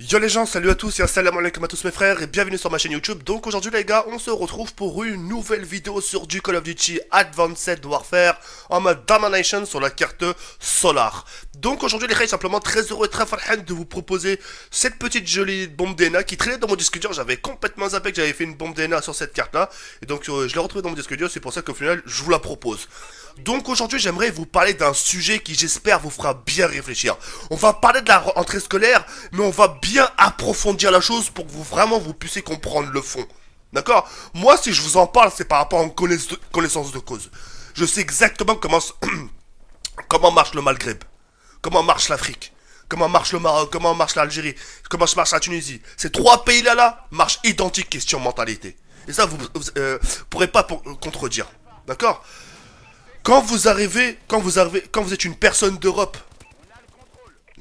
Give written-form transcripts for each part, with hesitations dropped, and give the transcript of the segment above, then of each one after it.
Yo les gens, salut à tous et assalamu alaikum à tous mes frères et bienvenue sur ma chaîne YouTube. Donc aujourd'hui les gars, on se retrouve pour une nouvelle vidéo sur du Call of Duty Advanced Warfare en mode Domination sur la carte Solar. Donc aujourd'hui les gars, simplement très heureux et très farhan de vous proposer cette petite jolie bombe DNA qui traînait dans mon disque dur. J'avais complètement zappé que j'avais fait une bombe DNA sur cette carte là. Et donc je l'ai retrouvée dans mon disque dur, c'est pour ça qu'au final je vous la propose. Donc aujourd'hui j'aimerais vous parler d'un sujet qui j'espère vous fera bien réfléchir. On va parler de la rentrée scolaire, mais on va bien approfondir la chose pour que vous vraiment vous puissiez comprendre le fond. D'accord? Moi si je vous en parle c'est par rapport à une connaissance de cause. Je sais exactement comment marche le Maghreb, comment marche l'Afrique, comment marche le Maroc, comment marche l'Algérie, comment marche la Tunisie. Ces trois pays là marchent identiques question mentalité. Et ça vous pourrez pas contredire. D'accord? Quand vous êtes une personne d'Europe,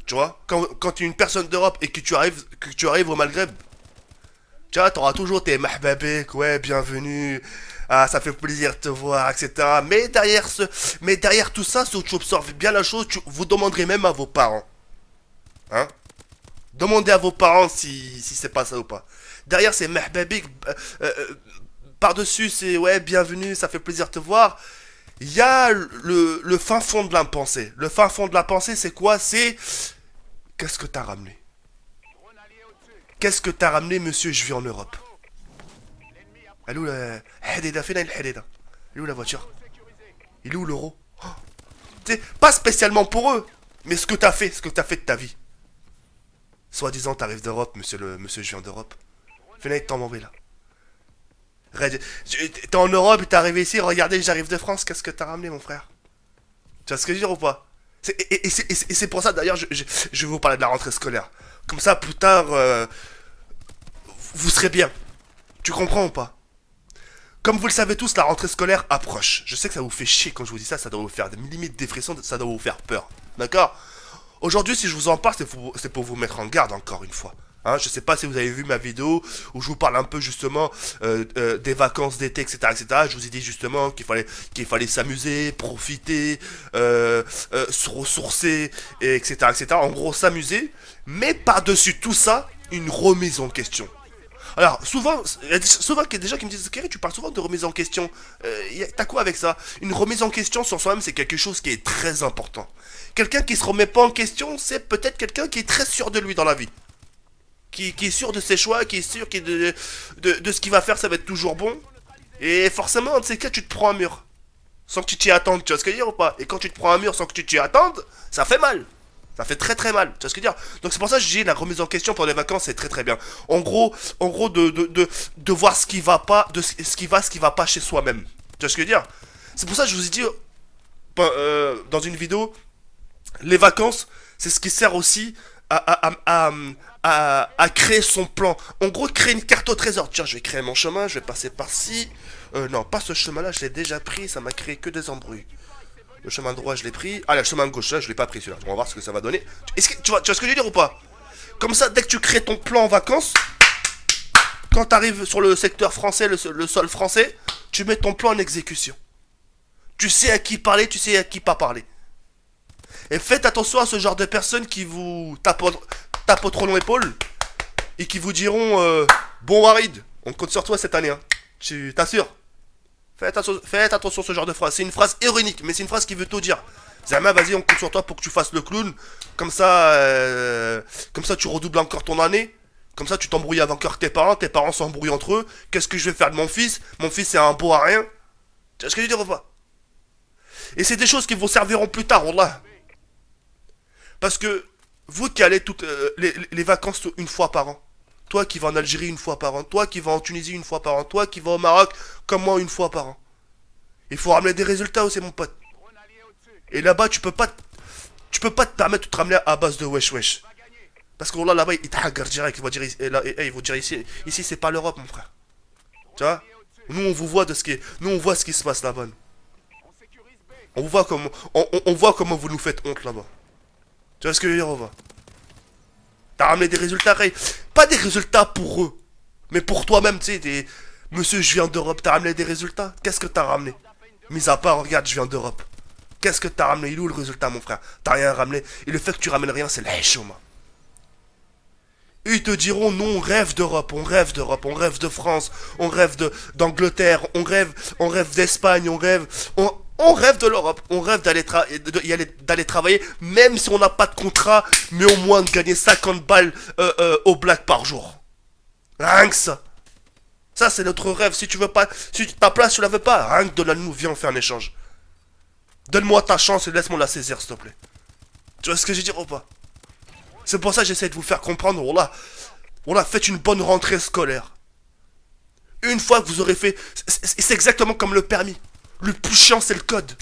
tu vois, quand tu es une personne d'Europe et que tu arrives au Maghreb, tu vois, t'auras toujours tes mahbabek, ouais, bienvenue, ah, ça fait plaisir de te voir, etc. Mais derrière tout ça, si tu observes bien la chose, vous demanderez même à vos parents, hein. Demandez à vos parents si c'est pas ça ou pas. Derrière ces mahbabek, par-dessus, c'est ouais, bienvenue, ça fait plaisir de te voir. Il y a le fin fond de la pensée. Le fin fond de la pensée, c'est quoi? C'est qu'est-ce que t'as ramené? Qu'est-ce que t'as ramené, monsieur? Je vis en Europe. Elle est où la Hadida? Fais-la, il est où la voiture? Il est où l'euro? Oh. Tu sais, pas spécialement pour eux, mais ce que t'as fait, de ta vie. Soi-disant, t'arrives d'Europe, monsieur, je viens d'Europe. Fais-la, il t'en m'en là. T'es en Europe, t'es arrivé ici, regardez, j'arrive de France, qu'est-ce que t'as ramené, mon frère? Tu vois ce que je veux dire ou pas? Et c'est pour ça, d'ailleurs, je vais vous parler de la rentrée scolaire. Comme ça, plus tard, vous serez bien. Tu comprends ou pas? Comme vous le savez tous, la rentrée scolaire approche. Je sais que ça vous fait chier quand je vous dis ça, ça doit vous faire des limites des frissons, ça doit vous faire peur. D'accord? Aujourd'hui, si je vous en parle, c'est pour vous mettre en garde encore une fois. Hein, je sais pas si vous avez vu ma vidéo où je vous parle un peu justement des vacances d'été, etc., etc. Je vous ai dit justement qu'il fallait s'amuser, profiter, se ressourcer, etc., etc. En gros, s'amuser, mais par-dessus tout ça, une remise en question. Alors, il y a souvent qu'il y a des gens qui me disent Kerry, tu parles souvent de remise en question. T'as quoi avec ça? Une remise en question sur soi-même, c'est quelque chose qui est très important. Quelqu'un qui se remet pas en question, c'est peut-être quelqu'un qui est très sûr de lui dans la vie. Qui est sûr de ses choix, qui est sûr de ce qu'il va faire, ça va être toujours bon. Et forcément, de ces cas, tu te prends un mur. Sans que tu t'y attendes, tu vois ce que je veux dire ou pas? Et quand tu te prends un mur sans que tu t'y attendes, ça fait mal. Ça fait très très mal, tu vois ce que je veux dire? Donc c'est pour ça que je dis la remise en question pour les vacances, c'est très très bien. En gros de voir ce qui va pas, ce qui va pas chez soi-même. Tu vois ce que je veux dire? C'est pour ça que je vous ai dit dans une vidéo, les vacances, c'est ce qui sert aussi à créer son plan. En gros, créer une carte au trésor. Tiens, je vais créer mon chemin, je vais passer par-ci. Non, pas ce chemin-là, je l'ai déjà pris, ça m'a créé que des embrouilles. Le chemin droit, je l'ai pris. Ah, le chemin gauche, là, je l'ai pas pris celui-là. On va voir ce que ça va donner. Tu vois ce que je veux dire ou pas? Comme ça, dès que tu crées ton plan en vacances, quand tu arrives sur le secteur français, le sol français, tu mets ton plan en exécution. Tu sais à qui parler, tu sais à qui pas parler. Et faites attention à ce genre de personnes qui vous tapoteront l'épaule et qui vous diront bon Warid, on compte sur toi cette année. Hein. Tu t'assures? Faites attention à ce genre de phrase. C'est une phrase ironique, mais c'est une phrase qui veut tout dire. Zama, vas-y, on compte sur toi pour que tu fasses le clown. Comme ça, tu redoubles encore ton année. Comme ça, tu t'embrouilles avec encore tes parents s'embrouillent entre eux. Qu'est-ce que je vais faire de mon fils? Mon fils, c'est un beau à rien. Tu vois ce que je veux dire ou pas? Et c'est des choses qui vous serviront plus tard, wallah. Parce que vous qui allez toutes les vacances une fois par an, toi qui vas en Algérie une fois par an, toi qui vas en Tunisie une fois par an, toi qui vas au Maroc comme moi une fois par an. Il faut ramener des résultats aussi mon pote. Et là-bas tu peux pas te permettre de te ramener à base de wesh wesh. Parce que là-bas il te direct, il va dire ici c'est pas l'Europe mon frère. Tu vois? Nous on vous voit de ce qui est, nous on voit ce qui se passe là-bas. On voit comment vous nous faites honte là-bas. Tu vois ce que je veux dire, Ova? T'as ramené des résultats, pas des résultats pour eux, mais pour toi-même, tu sais, monsieur, je viens d'Europe, t'as ramené des résultats? Qu'est-ce que t'as ramené? Mis à part, regarde, je viens d'Europe. Qu'est-ce que t'as ramené? Il est où le résultat, mon frère? T'as rien ramené. Et le fait que tu ramènes rien, c'est la chôma. ils te diront, nous on rêve d'Europe, on rêve d'Europe, on rêve de France, on rêve d'Angleterre, on rêve d'Espagne, on rêve de l'Europe, on rêve d'aller travailler, même si on n'a pas de contrat, mais au moins de gagner 50 balles au black par jour. Rien que ça. Ça, c'est notre rêve. Si tu veux pas, si ta place, tu la veux pas, rien que donne-la-nous, viens, on fait un échange. Donne-moi ta chance et laisse-moi la saisir, s'il te plaît. Tu vois ce que je veux dire ou pas? C'est pour ça que j'essaie de vous faire comprendre, voilà, faites une bonne rentrée scolaire. Une fois que vous aurez fait, c'est exactement comme le permis. Le plus chiant, c'est le code.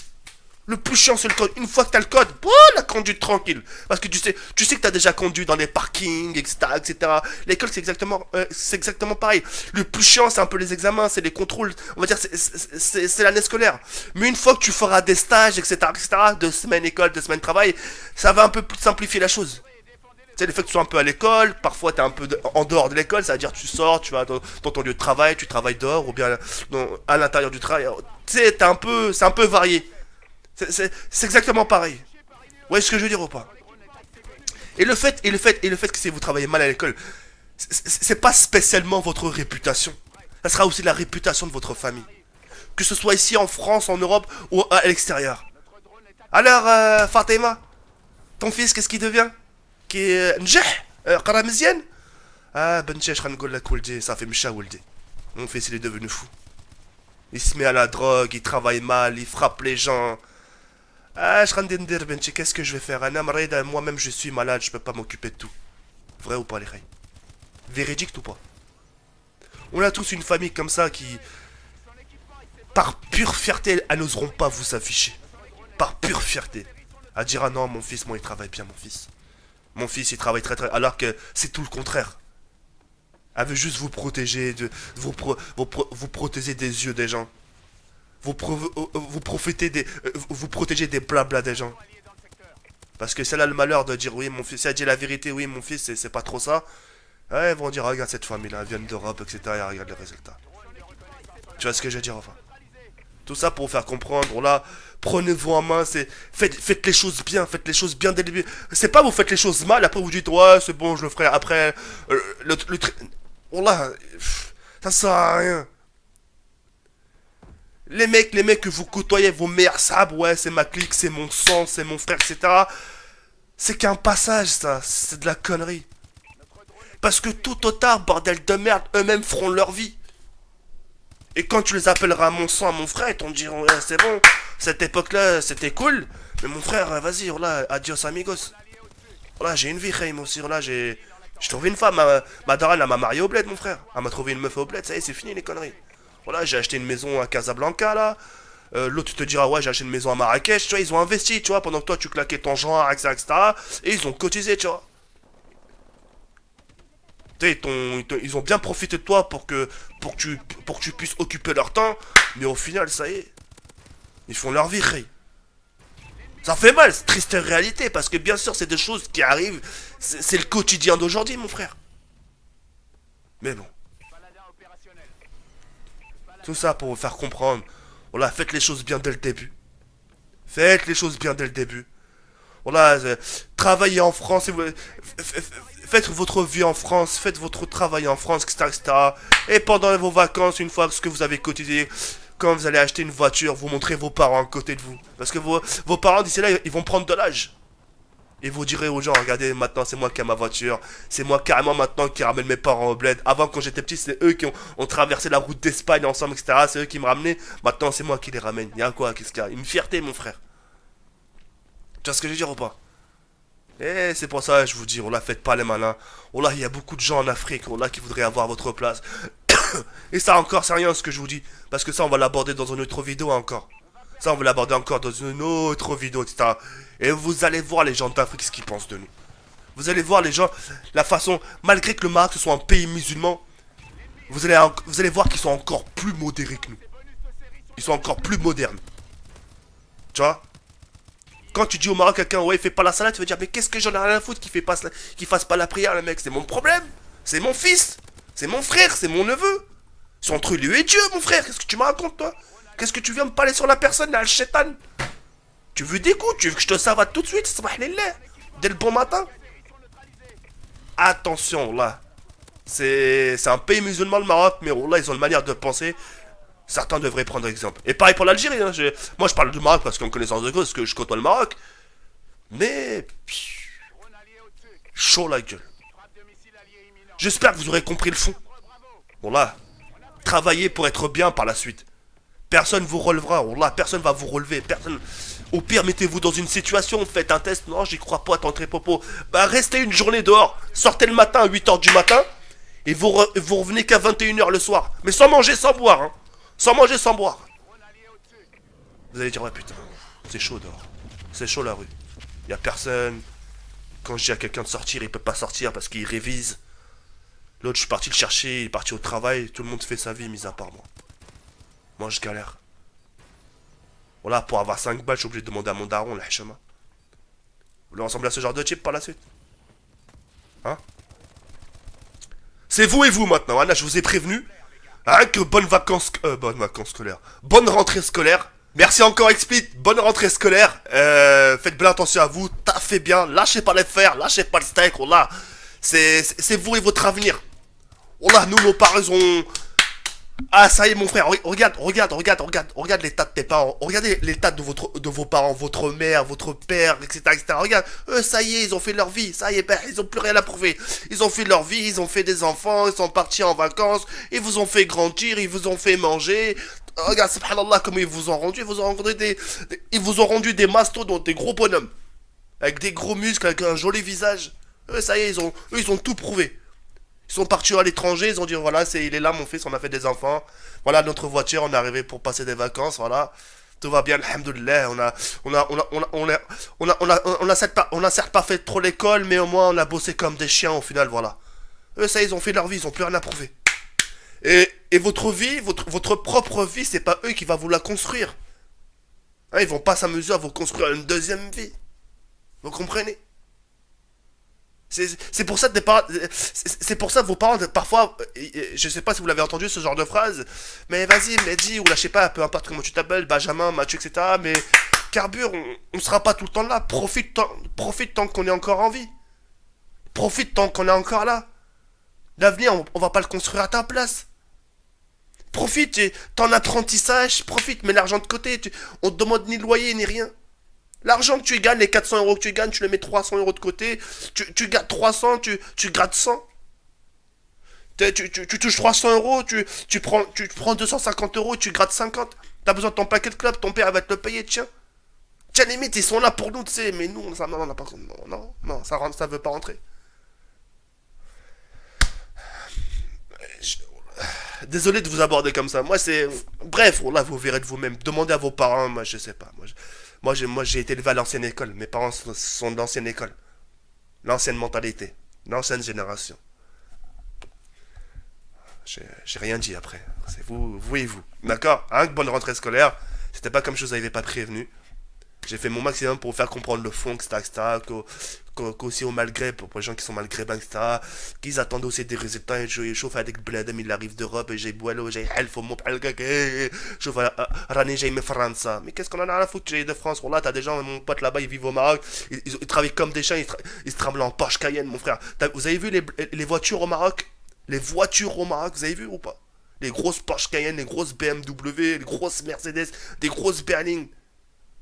Le plus chiant, c'est le code. Une fois que t'as le code, la conduite tranquille. Parce que tu sais que t'as déjà conduit dans les parkings, etc., etc. L'école, c'est exactement pareil. Le plus chiant, c'est un peu les examens, c'est les contrôles. On va dire, c'est l'année scolaire. Mais une fois que tu feras des stages, etc., etc., 2 semaines école, 2 semaines travail, ça va un peu plus simplifier la chose. Tu sais, le fait que tu sois un peu à l'école, parfois t'es un peu en dehors de l'école, ça veut dire que tu sors, tu vas dans ton lieu de travail, tu travailles dehors, ou bien à l'intérieur du travail. Tu sais, c'est un peu varié. C'est exactement pareil. Vous voyez ce que je veux dire ou pas? Et le fait que si vous travaillez mal à l'école, c'est pas spécialement votre réputation. Ça sera aussi la réputation de votre famille. Que ce soit ici en France, en Europe ou à l'extérieur. Alors, Fatima, ton fils, qu'est-ce qu'il devient? Qui est نجح قرا مزيان بنتي اش غنقول لك ولدي صافي مشى ولدي. Mon fils il est devenu fou. Il se met à la drogue, il travaille mal, il frappe les gens. Je غندير ندير بنتي, qu'est-ce que je vais faire? انا مريض, moi-même je suis malade, je peux pas m'occuper de tout. Vrai ou pas les gars? Véridique ou pas? On a tous une famille comme ça qui, par pure fierté, elles n'oseront pas vous afficher. Par pure fierté. À dire, ah non, mon fils, moi il travaille bien, mon fils. Mon fils, il travaille très très... Alors que c'est tout le contraire. Elle veut juste vous protéger, vous protéger des yeux des gens. Vous protégez des blabla des gens. Parce que c'est là le malheur de dire, oui, mon fils, si elle dit la vérité, oui, mon fils, c'est pas trop ça. Ouais, ils vont dire, regarde cette famille-là, elle vient d'Europe, etc. Et regarde les résultats. Tu vois ce que je veux dire, enfin? Tout ça pour vous faire comprendre, là, prenez-vous en main, faites les choses bien, faites les choses bien dès le début. C'est pas vous faites les choses mal, après vous dites, ouais, c'est bon, je le ferai après. Là, ça sert à rien. Les mecs que vous côtoyez, vos meilleurs sabres, ouais, c'est ma clique, c'est mon sang, c'est mon frère, etc. C'est qu'un passage, ça, c'est de la connerie. Parce que tout au tard, bordel de merde, eux-mêmes feront leur vie. Et quand tu les appelleras mon sang, mon frère, ils t'en diront, ouais, c'est bon, cette époque-là, c'était cool. Mais mon frère, vas-y, voilà, adios amigos. Voilà, j'ai une vie, Khaïm aussi, voilà, j'ai trouvé une femme, ma daronne, elle m'a marié au bled, mon frère. Elle m'a trouvé une meuf au bled, ça y est, c'est fini les conneries. Voilà, j'ai acheté une maison à Casablanca, là. L'autre, tu te diras, ouais, j'ai acheté une maison à Marrakech, tu vois, ils ont investi, tu vois, pendant que toi, tu claquais ton genre, etc., etc. Et ils ont cotisé, tu vois. Ils ont bien profité de toi pour que tu puisses occuper leur temps, mais au final, ça y est, ils font leur vie, Ray. Ça fait mal, c'est triste réalité, parce que bien sûr, c'est des choses qui arrivent, c'est le quotidien d'aujourd'hui, mon frère. Mais bon. Tout ça pour vous faire comprendre, voilà, faites les choses bien dès le début. Faites les choses bien dès le début. Voilà, travaillez en France, faites votre vie en France, faites votre travail en France, etc., etc. Et pendant vos vacances, une fois que vous avez cotisé, quand vous allez acheter une voiture, vous montrez vos parents à côté de vous. Parce que vos parents d'ici là, ils vont prendre de l'âge. Et vous direz aux gens, regardez, maintenant c'est moi qui ai ma voiture. C'est moi carrément maintenant qui ramène mes parents au bled. Avant, quand j'étais petit, c'est eux qui ont traversé la route d'Espagne ensemble, etc. C'est eux qui me ramenaient. Maintenant, c'est moi qui les ramène. Il y a quoi? Qu'est-ce qu'il y a? Une fierté, mon frère. Tu vois ce que je veux dire ou pas? Et c'est pour ça que je vous dis, on la faites pas les malins. Oh là, il y a beaucoup de gens en Afrique, oh là, qui voudraient avoir votre place. Et ça encore, c'est rien ce que je vous dis. Parce que ça, on va l'aborder dans une autre vidéo encore. Ça, on va l'aborder encore dans une autre vidéo, etc. Et vous allez voir les gens d'Afrique ce qu'ils pensent de nous. Vous allez voir les gens, la façon, malgré que le Maroc ce soit un pays musulman, vous allez voir qu'ils sont encore plus modérés que nous. Ils sont encore plus modernes. Tu vois? Quand tu dis au Maroc à quelqu'un, ouais, il fait pas la salade, tu vas dire, mais qu'est-ce que j'en ai rien à foutre qu'il fasse pas la prière, le mec? C'est mon problème. C'est mon fils. C'est mon frère. C'est mon neveu. C'est entre lui et Dieu, mon frère. Qu'est-ce que tu me racontes, toi? Qu'est-ce que tu viens me parler sur la personne, là, le chétan? Tu veux des coups? Tu veux que je te savate tout de suite? Dès le bon matin? Attention, là. C'est un pays musulman, le Maroc, mais là, ils ont une manière de penser. Certains devraient prendre exemple. Et pareil pour l'Algérie. Hein, moi, je parle du Maroc parce qu'en connaissance de cause, parce que je côtoie le Maroc. Mais. Chaud la gueule. J'espère que vous aurez compris le fond. Bon là, travaillez pour être bien par la suite. Personne vous relèvera. Wallah, personne va vous relever. Personne. Au pire, mettez-vous dans une situation, faites un test. Non, j'y crois pas, tentez popo. Bah, restez une journée dehors. Sortez le matin à 8h du matin. Et vous revenez qu'à 21h le soir. Mais sans manger, sans boire. Hein. Sans manger, sans boire. Vous allez dire, ouais, putain, c'est chaud dehors. C'est chaud la rue. Y a personne. Quand je dis à quelqu'un de sortir, il peut pas sortir parce qu'il révise. L'autre, je suis parti le chercher, il est parti au travail. Tout le monde fait sa vie, mis à part moi. Moi, je galère. Voilà, pour avoir 5 balles, je suis obligé de demander à mon daron, le hachama. Vous voulez ressembler à ce genre de type par la suite? Hein? C'est vous et vous maintenant, hein, là, je vous ai prévenu. Hein, que bonnes vacances scolaires. Bonne rentrée scolaire. Merci encore Explit, bonne rentrée scolaire. Faites bien attention à vous, taffez bien, lâchez pas les fers, lâchez pas le steak, voilà. C'est vous et votre avenir. Voilà, nous, nos parents ont... Ah, ça y est, mon frère, regarde l'état de tes parents. Regardez l'état de vos parents, votre mère, votre père, etc. Regarde, eux, ça y est, ils ont fait leur vie. Ça y est, ben, ils ont plus rien à prouver. Ils ont fait leur vie, ils ont fait des enfants, ils sont partis en vacances, ils vous ont fait grandir, ils vous ont fait manger. Regarde, subhanallah, comment ils vous ont rendu. Ils vous ont rendu des mastodontes, des gros bonhommes. Avec des gros muscles, avec un joli visage. Eux, ça y est, ils ont tout prouvé. Ils sont partis à l'étranger, ils ont dit voilà, il est là mon fils, on a fait des enfants. Voilà notre voiture, on est arrivé pour passer des vacances, voilà. Tout va bien, alhamdoulilah. On a certes pas fait trop l'école, mais au moins on a bossé comme des chiens au final, voilà. Eux, ça, ils ont fait leur vie, ils ont plus rien à prouver. Et votre vie, votre propre vie, c'est pas eux qui va vous la construire. Hein, ils vont pas s'amuser à vous construire une deuxième vie. Vous comprenez? C'est pour ça que c'est pour ça que vos parents parfois, je sais pas si vous l'avez entendu ce genre de phrase, mais vas-y Mehdi ou là je sais pas, peu importe comment tu t'appelles, Benjamin, Mathieu, etc. Mais carbure, on sera pas tout le temps là. Profite tant qu'on est encore en vie. Profite tant qu'on est encore là. L'avenir, on va pas le construire à ta place. Profite, ton apprentissage, profite, mets l'argent de côté. On te demande ni loyer ni rien. L'argent que tu gagnes, les 400 euros que tu gagnes, tu le mets 300 euros de côté. Tu gagnes 300, tu grattes 100. Tu touches 300 euros, tu prends 250 euros et tu grattes 50. T'as besoin de ton paquet de club, ton père va te le payer, tiens. Tiens, limite, ils sont là pour nous, tu sais, mais nous, ça, non, on n'a pas. Non, ça veut pas rentrer. Je- Désolé de vous aborder comme ça. Moi, c'est. Bref, là, vous verrez de vous-même. Demandez à vos parents, moi, je sais pas. Moi, j'ai été élevé à l'ancienne école. Mes parents sont de l'ancienne école. L'ancienne mentalité. L'ancienne génération. J'ai rien dit après. C'est vous et vous. D'accord? Hein, bonne rentrée scolaire. C'était pas comme je vous avais pas prévenu. J'ai fait mon maximum pour vous faire comprendre le fond, etc. Qu'aussi au malgré, pour les gens qui sont maghrébins, etc. Qu'ils attendent aussi des résultats. Et je chauffe avec Bladem, il arrive d'Europe. Et j'ai Boualo, j'ai Helf, au je vois Rani, j'ai France. Mais qu'est-ce qu'on en a à la foutre, j'ai de France? Là, t'as des gens, mon pote là-bas, ils vivent au Maroc. Ils travaillent comme des chiens, ils se tremblent en Porsche Cayenne, mon frère. Vous avez vu les voitures au Maroc? Les voitures au Maroc, vous avez vu ou pas? Les grosses Porsche Cayenne, les grosses BMW, les grosses Mercedes, des grosses Berlines.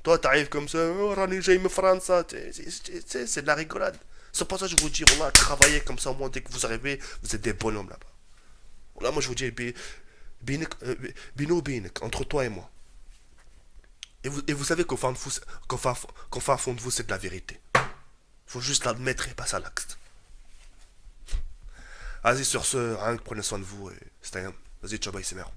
Toi, t'arrives comme ça, oh, Rani, j'ai France, c'est de la rigolade. C'est pour ça que je vous dis, on a travaillé comme ça, au moins, dès que vous arrivez, vous êtes des bonhommes là-bas. Là, moi, je vous dis, bino, entre toi et moi. Et vous savez qu'au fin fond de vous, c'est de la vérité. Faut juste l'admettre et passer à l'acte. Vas-y, sur ce, rien que prenez soin de vous et c'était un. Vas-y, ciao, bye, c'est merde.